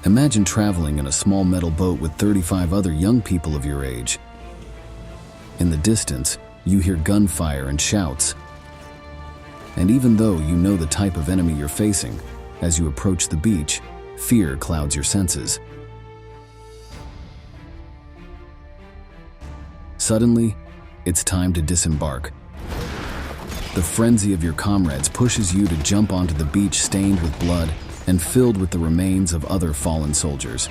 Imagine traveling in a small metal boat with 35 other young people of your age. In the distance, you hear gunfire and shouts. And even though you know the type of enemy you're facing, as you approach the beach, fear clouds your senses. Suddenly, it's time to disembark. The frenzy of your comrades pushes you to jump onto the beach stained with blood and filled with the remains of other fallen soldiers.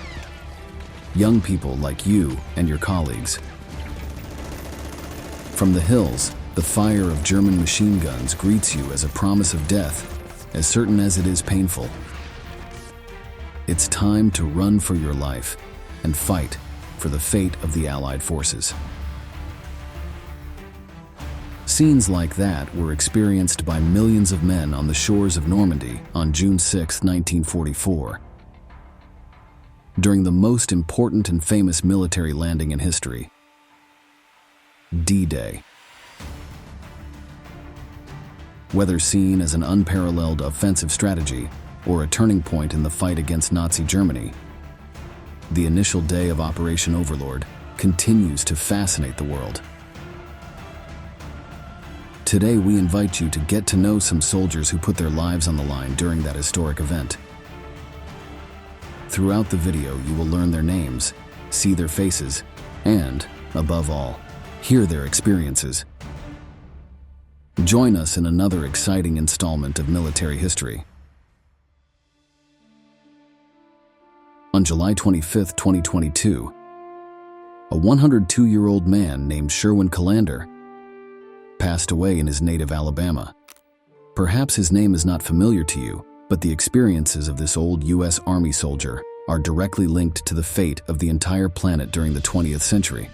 Young people like you and your colleagues. From the hills, the fire of German machine guns greets you as a promise of death, as certain as it is painful. It's time to run for your life and fight for the fate of the Allied forces. Scenes like that were experienced by millions of men on the shores of Normandy on June 6, 1944. During the most important and famous military landing in history, D-Day. Whether seen as an unparalleled offensive strategy or a turning point in the fight against Nazi Germany, the initial day of Operation Overlord continues to fascinate the world. Today, we invite you to get to know some soldiers who put their lives on the line during that historic event. Throughout the video, you will learn their names, see their faces, and, above all, hear their experiences. Join us in another exciting installment of military history. On July 25, 2022, a 102-year-old man named Sherwin Callender passed away in his native Alabama. Perhaps his name is not familiar to you, but the experiences of this old U.S. Army soldier are directly linked to the fate of the entire planet during the 20th century.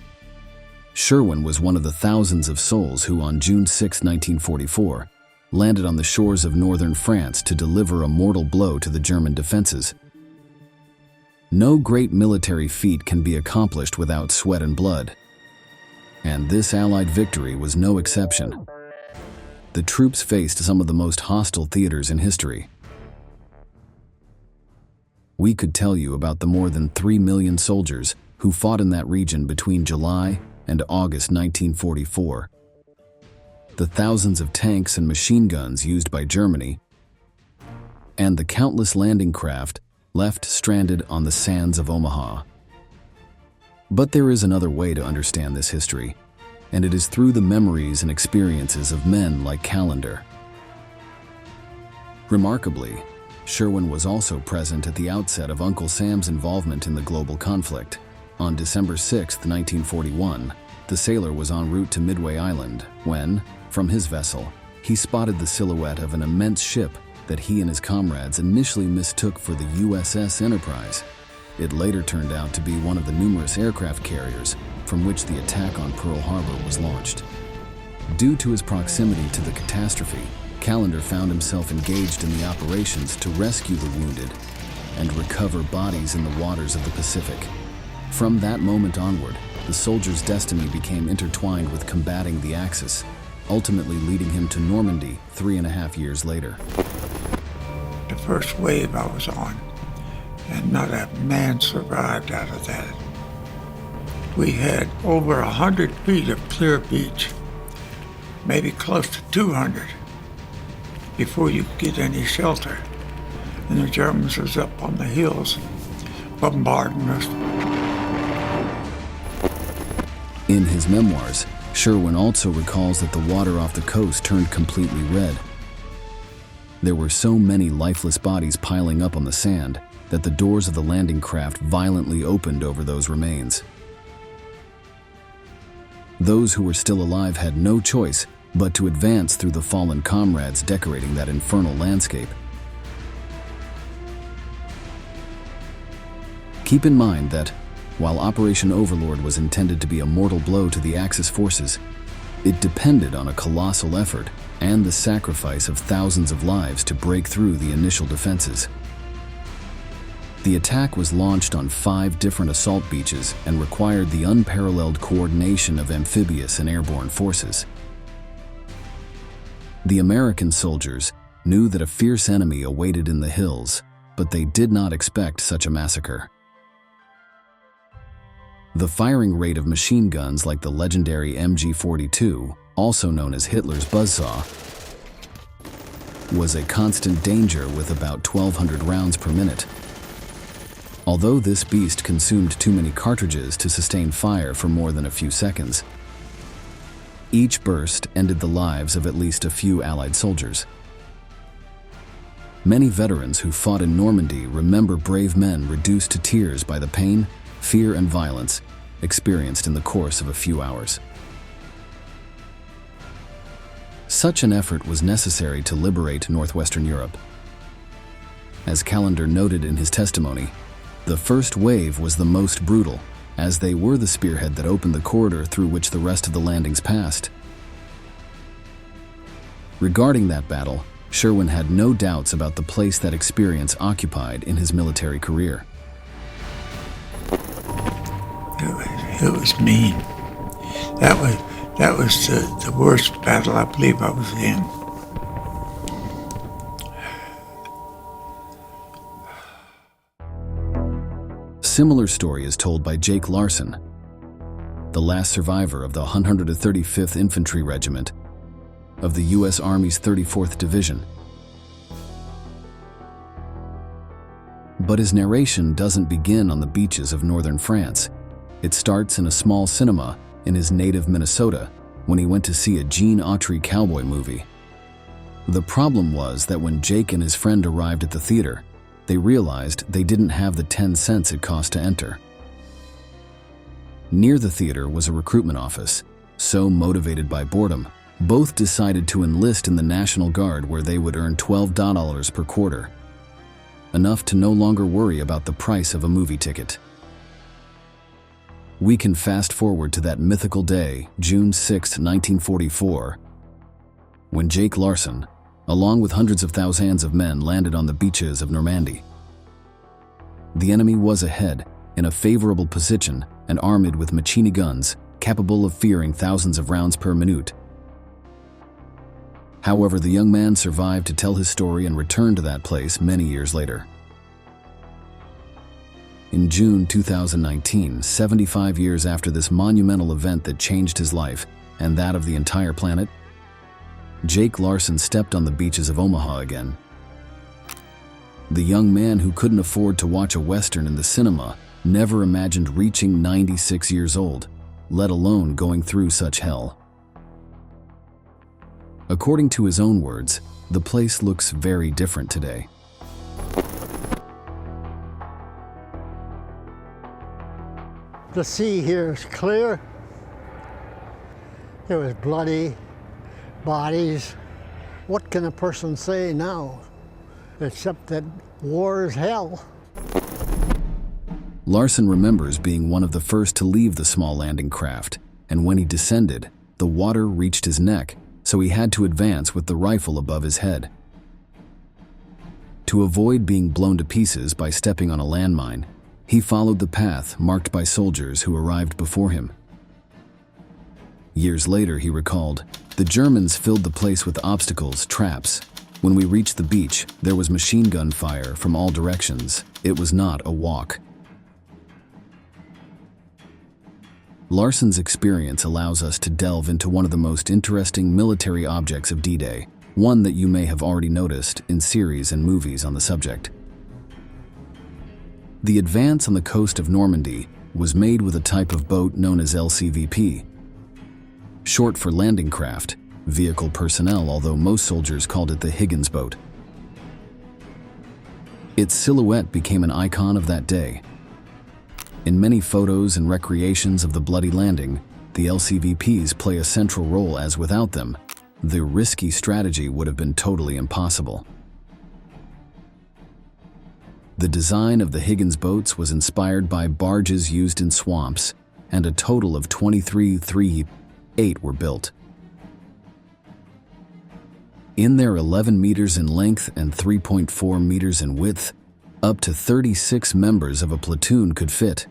Sherwin was one of the thousands of souls who on June 6, 1944, landed on the shores of northern France to deliver a mortal blow to the German defenses. No great military feat can be accomplished without sweat and blood. And this Allied victory was no exception. The troops faced some of the most hostile theaters in history. We could tell you about the more than 3 million soldiers who fought in that region between July and August 1944. The thousands of tanks and machine guns used by Germany, and the countless landing craft left stranded on the sands of Omaha. But there is another way to understand this history, and it is through the memories and experiences of men like Callender. Remarkably, Sherwin was also present at the outset of Uncle Sam's involvement in the global conflict. On December 6, 1941, the sailor was en route to Midway Island when, from his vessel, he spotted the silhouette of an immense ship that he and his comrades initially mistook for the USS Enterprise. It later turned out to be one of the numerous aircraft carriers from which the attack on Pearl Harbor was launched. Due to his proximity to the catastrophe, Callender found himself engaged in the operations to rescue the wounded and recover bodies in the waters of the Pacific. From that moment onward, the soldier's destiny became intertwined with combating the Axis, ultimately leading him to Normandy 3.5 years later. The first wave I was on, and not a man survived out of that. We had over 100 feet of clear beach, maybe close to 200, before you could get any shelter. And the Germans was up on the hills bombarding us. In his memoirs, Sherwin also recalls that the water off the coast turned completely red. There were so many lifeless bodies piling up on the sand that the doors of the landing craft violently opened over those remains. Those who were still alive had no choice but to advance through the fallen comrades decorating that infernal landscape. Keep in mind that, while Operation Overlord was intended to be a mortal blow to the Axis forces, it depended on a colossal effort and the sacrifice of thousands of lives to break through the initial defenses. The attack was launched on 5 different assault beaches and required the unparalleled coordination of amphibious and airborne forces. The American soldiers knew that a fierce enemy awaited in the hills, but they did not expect such a massacre. The firing rate of machine guns like the legendary MG-42, also known as Hitler's buzzsaw, was a constant danger with about 1,200 rounds per minute. Although this beast consumed too many cartridges to sustain fire for more than a few seconds, each burst ended the lives of at least a few Allied soldiers. Many veterans who fought in Normandy remember brave men reduced to tears by the pain, fear, and violence experienced in the course of a few hours. Such an effort was necessary to liberate northwestern Europe. As Callender noted in his testimony, the first wave was the most brutal, as they were the spearhead that opened the corridor through which the rest of the landings passed. Regarding that battle, Sherwin had no doubts about the place that experience occupied in his military career. It was mean. That was the worst battle I believe I was in. Similar story is told by Jake Larsson, the last survivor of the 135th Infantry Regiment of the U.S. Army's 34th Division. But his narration doesn't begin on the beaches of northern France. It starts in a small cinema in his native Minnesota when he went to see a Gene Autry cowboy movie. The problem was that when Jake and his friend arrived at the theater, they realized they didn't have the 10 cents it cost to enter. Near the theater was a recruitment office. So motivated by boredom, both decided to enlist in the National Guard, where they would earn $12 per quarter, enough to no longer worry about the price of a movie ticket. We can fast forward to that mythical day, June 6, 1944, when Jake Larsson, along with hundreds of thousands of men, landed on the beaches of Normandy. The enemy was ahead, in a favorable position and armed with machine guns capable of firing thousands of rounds per minute. However, the young man survived to tell his story and returned to that place many years later. In June 2019, 75 years after this monumental event that changed his life and that of the entire planet, Jake Larsson stepped on the beaches of Omaha again. The young man who couldn't afford to watch a Western in the cinema never imagined reaching 96 years old, let alone going through such hell. According to his own words, the place looks very different today. The sea here is clear. It was bloody, bodies. What can a person say now, except that war is hell? Larsson remembers being one of the first to leave the small landing craft, and when he descended, the water reached his neck, so he had to advance with the rifle above his head. To avoid being blown to pieces by stepping on a landmine, he followed the path marked by soldiers who arrived before him. Years later, he recalled, "The Germans filled the place with obstacles, traps. When we reached the beach, there was machine gun fire from all directions. It was not a walk." Larsson's experience allows us to delve into one of the most interesting military objects of D-Day, one that you may have already noticed in series and movies on the subject. The advance on the coast of Normandy was made with a type of boat known as LCVP, short for landing craft, vehicle personnel, although most soldiers called it the Higgins boat. Its silhouette became an icon of that day. In many photos and recreations of the bloody landing, the LCVPs play a central role, as without them, the risky strategy would have been totally impossible. The design of the Higgins boats was inspired by barges used in swamps, and a total of 8 were built. In their 11 meters in length and 3.4 meters in width, up to 36 members of a platoon could fit.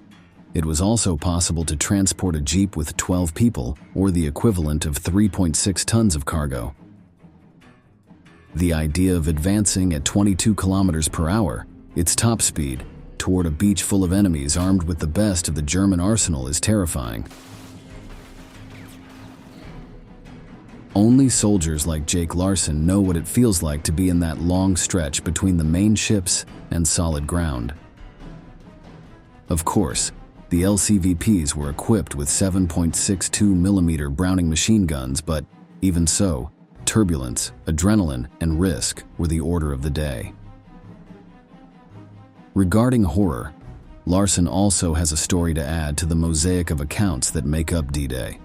It was also possible to transport a jeep with 12 people, or the equivalent of 3.6 tons of cargo. The idea of advancing at 22 kilometers per hour Its top speed, toward a beach full of enemies armed with the best of the German arsenal, is terrifying. Only soldiers like Jake Larsson know what it feels like to be in that long stretch between the main ships and solid ground. Of course, the LCVPs were equipped with 7.62mm Browning machine guns, but even so, turbulence, adrenaline, and risk were the order of the day. Regarding horror, Larsson also has a story to add to the mosaic of accounts that make up D-Day.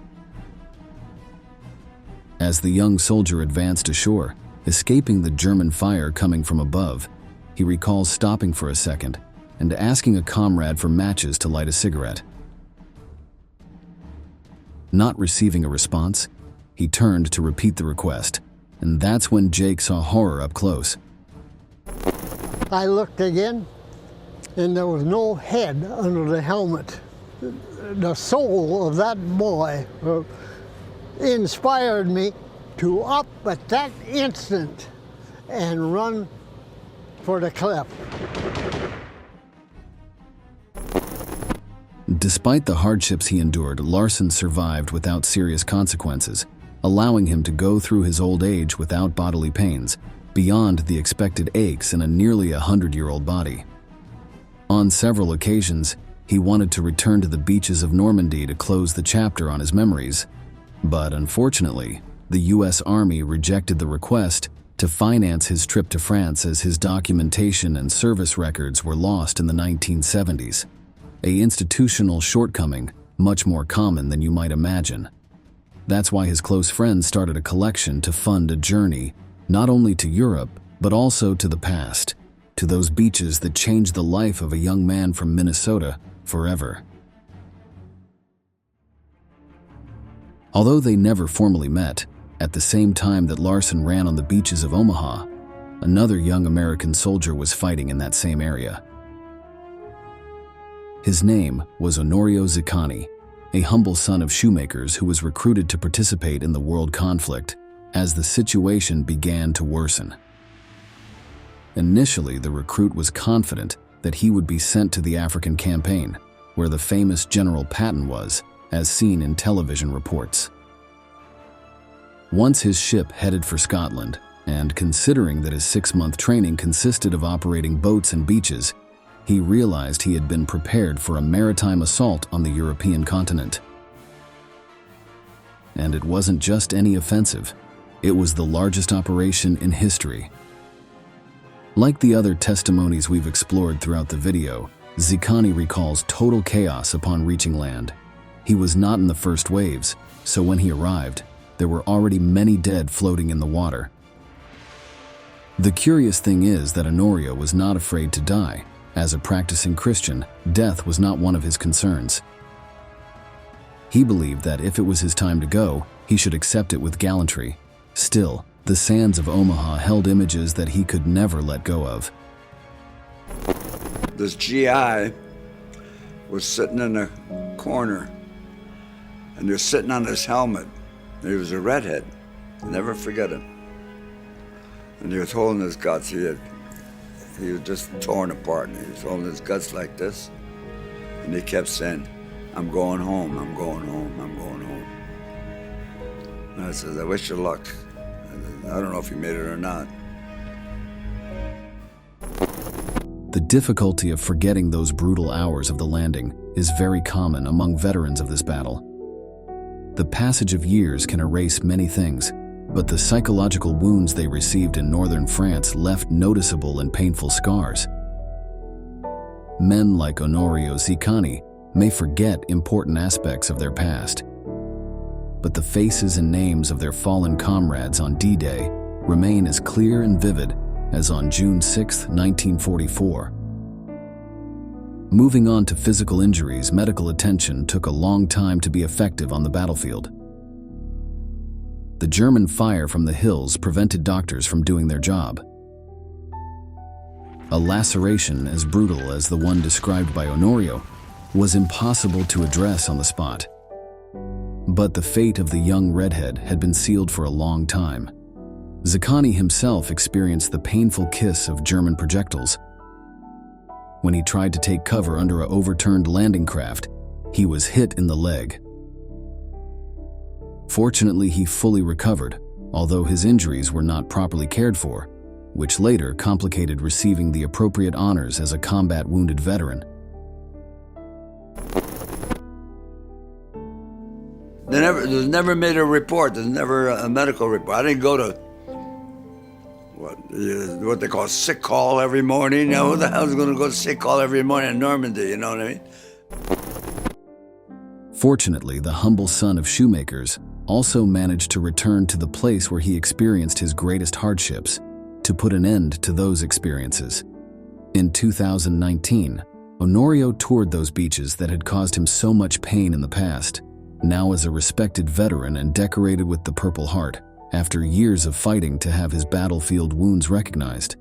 As the young soldier advanced ashore, escaping the German fire coming from above, he recalls stopping for a second and asking a comrade for matches to light a cigarette. Not receiving a response, he turned to repeat the request, and that's when Jake saw horror up close. I looked again, and there was no head under the helmet. The soul of that boy inspired me to up at that instant and run for the cliff. Despite the hardships he endured, Larsson survived without serious consequences, allowing him to go through his old age without bodily pains, beyond the expected aches in a nearly 100-year-old body. On several occasions, he wanted to return to the beaches of Normandy to close the chapter on his memories, but unfortunately, the U.S. Army rejected the request to finance his trip to France as his documentation and service records were lost in the 1970s, an institutional shortcoming much more common than you might imagine. That's why his close friends started a collection to fund a journey not only to Europe, but also to the past, to those beaches that changed the life of a young man from Minnesota forever. Although they never formally met, at the same time that Larsson ran on the beaches of Omaha, another young American soldier was fighting in that same area. His name was Onorio Ziccani, a humble son of shoemakers who was recruited to participate in the world conflict as the situation began to worsen. Initially, the recruit was confident that he would be sent to the African campaign, where the famous General Patton was, as seen in television reports. Once his ship headed for Scotland, and considering that his 6-month training consisted of operating boats and beaches, he realized he had been prepared for a maritime assault on the European continent. And it wasn't just any offensive, it was the largest operation in history. Like the other testimonies we've explored throughout the video, Ziccani recalls total chaos upon reaching land. He was not in the first waves, so when he arrived, there were already many dead floating in the water. The curious thing is that Onorio was not afraid to die. As a practicing Christian, death was not one of his concerns. He believed that if it was his time to go, he should accept it with gallantry. Still, the sands of Omaha held images that he could never let go of. This GI was sitting in a corner, and they're sitting on his helmet. He was a redhead. I'll never forget him. And he was holding his guts. He was just torn apart. And he was holding his guts like this. And he kept saying, "I'm going home, I'm going home, I'm going home." And I said, "I wish you luck." I don't know if he made it or not. The difficulty of forgetting those brutal hours of the landing is very common among veterans of this battle. The passage of years can erase many things, but the psychological wounds they received in northern France left noticeable and painful scars. Men like Onorio Ziccani may forget important aspects of their past, but the faces and names of their fallen comrades on D-Day remain as clear and vivid as on June 6, 1944. Moving on to physical injuries, medical attention took a long time to be effective on the battlefield. The German fire from the hills prevented doctors from doing their job. A laceration as brutal as the one described by Onorio was impossible to address on the spot. But the fate of the young redhead had been sealed for a long time. Ziccani himself experienced the painful kiss of German projectiles. when he tried to take cover under an overturned landing craft, he was hit in the leg. Fortunately, he fully recovered, although his injuries were not properly cared for, which later complicated receiving the appropriate honors as a combat wounded veteran. There's never made a report. There's never a medical report. I didn't go to what they call sick call every morning. Now, who the hell's going to go to sick call every morning in Normandy? You know what I mean? Fortunately, the humble son of shoemakers also managed to return to the place where he experienced his greatest hardships to put an end to those experiences. In 2019, Onorio toured those beaches that had caused him so much pain in the past, now as a respected veteran and decorated with the Purple Heart, after years of fighting to have his battlefield wounds recognized.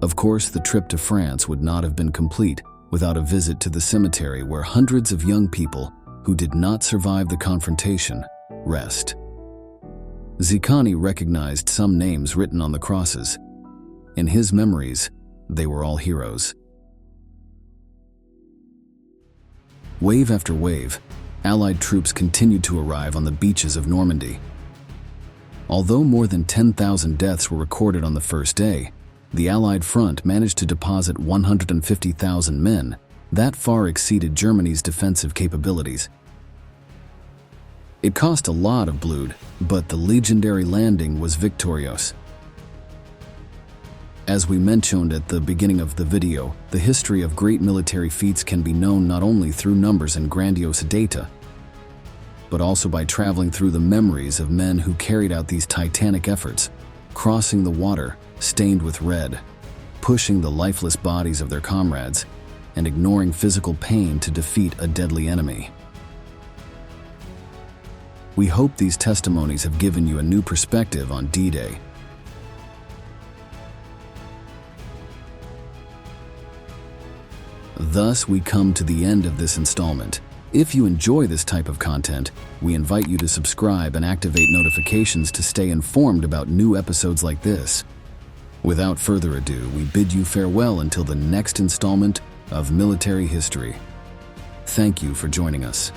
Of course, the trip to France would not have been complete without a visit to the cemetery where hundreds of young people who did not survive the confrontation rest. Zicani recognized some names written on the crosses. In his memories, they were all heroes. Wave after wave, Allied troops continued to arrive on the beaches of Normandy. Although more than 10,000 deaths were recorded on the first day, the Allied front managed to deposit 150,000 men. That far exceeded Germany's defensive capabilities. It cost a lot of blood, but the legendary landing was victorious. As we mentioned at the beginning of the video, the history of great military feats can be known not only through numbers and grandiose data, but also by traveling through the memories of men who carried out these titanic efforts, crossing the water stained with red, pushing the lifeless bodies of their comrades, and ignoring physical pain to defeat a deadly enemy. We hope these testimonies have given you a new perspective on D-Day. Thus, we come to the end of this installment. If you enjoy this type of content, we invite you to subscribe and activate notifications to stay informed about new episodes like this. Without further ado, we bid you farewell until the next installment of Military History. Thank you for joining us.